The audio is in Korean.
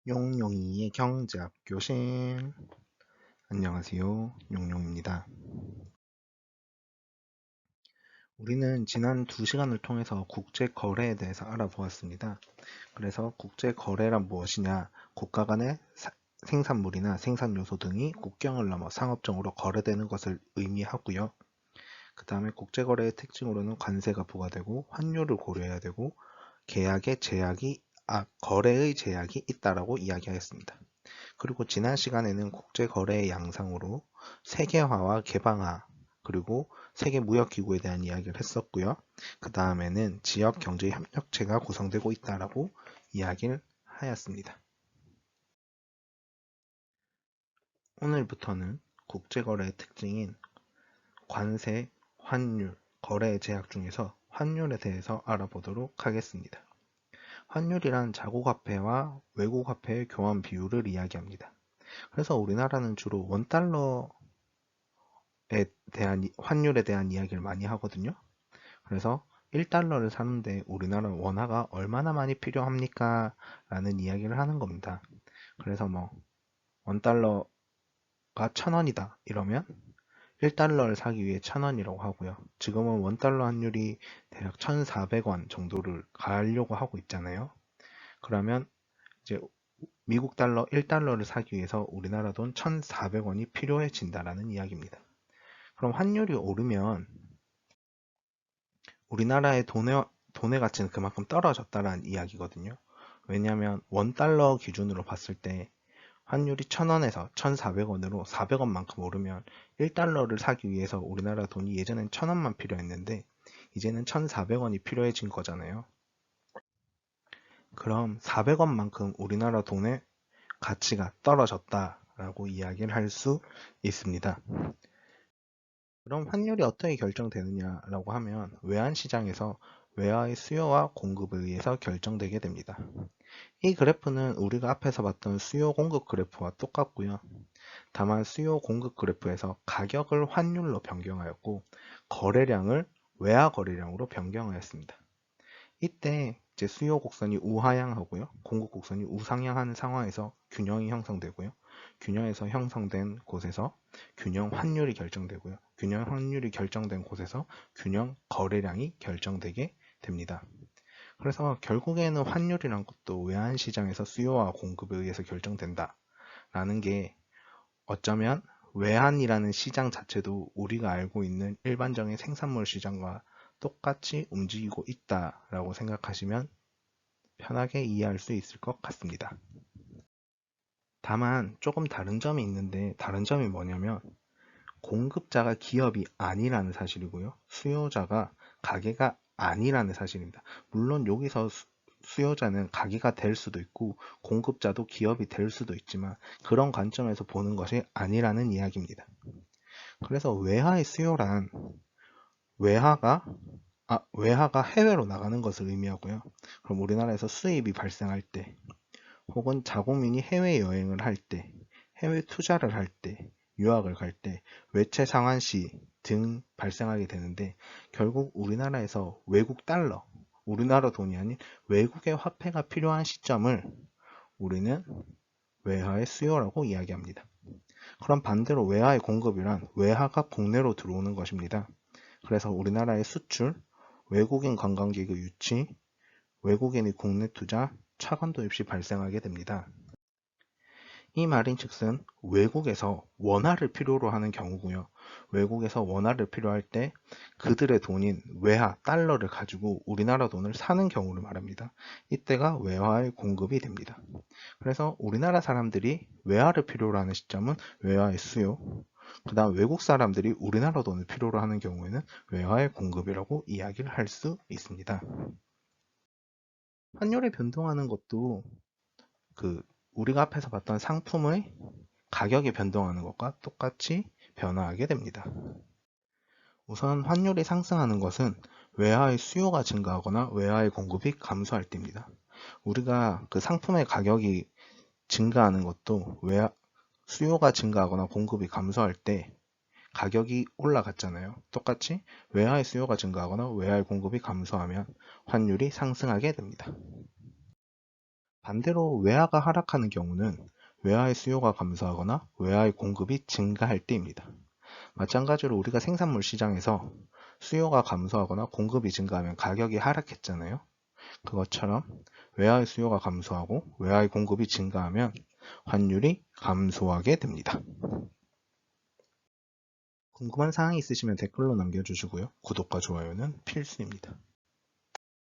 용용이의 경제학 교실. 안녕하세요. 용용입니다. 우리는 지난 2시간을 통해서 국제거래에 대해서 알아보았습니다. 그래서 국제거래란 무엇이냐? 국가 간의 생산물이나 생산요소 등이 국경을 넘어 상업적으로 거래되는 것을 의미하고요. 그 다음에 국제거래의 특징으로는 관세가 부과되고 환율을 고려해야 되고 거래의 제약이 있다라고 이야기하였습니다. 그리고 지난 시간에는 국제거래의 양상으로 세계화와 개방화, 그리고 세계무역기구에 대한 이야기를 했었고요. 그 다음에는 지역경제협력체가 구성되고 있다라고 이야기를 하였습니다. 오늘부터는 국제거래의 특징인 관세, 환율, 거래의 제약 중에서 환율에 대해서 알아보도록 하겠습니다. 환율이란 자국화폐와 외국화폐의 교환 비율을 이야기합니다. 그래서 우리나라는 주로 원달러에 대한 환율에 대한 이야기를 많이 하거든요. 그래서 1달러를 사는데 우리나라 원화가 얼마나 많이 필요합니까? 라는 이야기를 하는 겁니다. 그래서 뭐 원달러가 1,000원이다 이러면 1달러를 사기 위해 1,000원이라고 하고요. 지금은 원달러 환율이 대략 1,400원 정도를 가려고 하고 있잖아요. 그러면 이제 미국 달러 1달러를 사기 위해서 우리나라 돈 1,400원이 필요해진다라는 이야기입니다. 그럼 환율이 오르면 우리나라의 돈의 가치는 그만큼 떨어졌다라는 이야기거든요. 왜냐하면 원달러 기준으로 봤을 때 환율이 1,000원에서 1,400원으로 400원만큼 오르면 1달러를 사기 위해서 우리나라 돈이 예전엔 1,000원만 필요했는데 이제는 1,400원이 필요해진 거잖아요. 그럼 400원만큼 우리나라 돈의 가치가 떨어졌다라고 이야기를 할 수 있습니다. 그럼 환율이 어떻게 결정되느냐라고 하면 외환시장에서 외화의 수요와 공급에 의해서 결정되게 됩니다. 이 그래프는 우리가 앞에서 봤던 수요 공급 그래프와 똑같고요. 다만 수요 공급 그래프에서 가격을 환율로 변경하였고 거래량을 외화 거래량으로 변경하였습니다. 이때 이제 수요 곡선이 우하향하고요. 공급 곡선이 우상향하는 상황에서 균형이 형성되고요. 균형에서 형성된 곳에서 균형 환율이 결정되고요. 균형 환율이 결정된 곳에서 균형 거래량이 결정되게 됩니다. 그래서 결국에는 환율이란 것도 외환시장에서 수요와 공급에 의해서 결정된다라는 게 어쩌면 외환이라는 시장 자체도 우리가 알고 있는 일반적인 생산물 시장과 똑같이 움직이고 있다라고 생각하시면 편하게 이해할 수 있을 것 같습니다. 다만 조금 다른 점이 있는데 다른 점이 뭐냐면 공급자가 기업이 아니라는 사실이고요. 수요자가 가게가 아니라는 사실입니다. 물론 여기서 수요자는 가게가 될 수도 있고 공급자도 기업이 될 수도 있지만 그런 관점에서 보는 것이 아니라는 이야기입니다. 그래서 외화의 수요란 외화가 해외로 나가는 것을 의미하고요. 그럼 우리나라에서 수입이 발생할 때 혹은 자국민이 해외여행을 할 때, 해외 투자를 할 때, 유학을 갈 때, 외채 상환시 등 발생하게 되는데 결국 우리나라에서 외국 달러, 우리나라 돈이 아닌 외국의 화폐가 필요한 시점을 우리는 외화의 수요라고 이야기합니다. 그럼 반대로 외화의 공급이란 외화가 국내로 들어오는 것입니다. 그래서 우리나라의 수출, 외국인 관광객의 유치, 외국인의 국내 투자, 차관도 입시 발생하게 됩니다. 이 말인즉슨 외국에서 원화를 필요로 하는 경우고요. 외국에서 원화를 필요할 때 그들의 돈인 외화, 달러를 가지고 우리나라 돈을 사는 경우를 말합니다. 이때가 외화의 공급이 됩니다. 그래서 우리나라 사람들이 외화를 필요로 하는 시점은 외화의 수요, 그 다음 외국 사람들이 우리나라 돈을 필요로 하는 경우에는 외화의 공급이라고 이야기를 할 수 있습니다. 환율이 변동하는 것도 우리가 앞에서 봤던 상품의 가격이 변동하는 것과 똑같이 변화하게 됩니다. 우선 환율이 상승하는 것은 외화의 수요가 증가하거나 외화의 공급이 감소할 때입니다. 우리가 그 상품의 가격이 증가하는 것도 수요가 증가하거나 공급이 감소할 때 가격이 올라갔잖아요. 똑같이 외화의 수요가 증가하거나 외화의 공급이 감소하면 환율이 상승하게 됩니다. 반대로 외화가 하락하는 경우는 외화의 수요가 감소하거나 외화의 공급이 증가할 때입니다. 마찬가지로 우리가 생산물 시장에서 수요가 감소하거나 공급이 증가하면 가격이 하락했잖아요. 그것처럼 외화의 수요가 감소하고 외화의 공급이 증가하면 환율이 감소하게 됩니다. 궁금한 사항이 있으시면 댓글로 남겨주시고요. 구독과 좋아요는 필수입니다.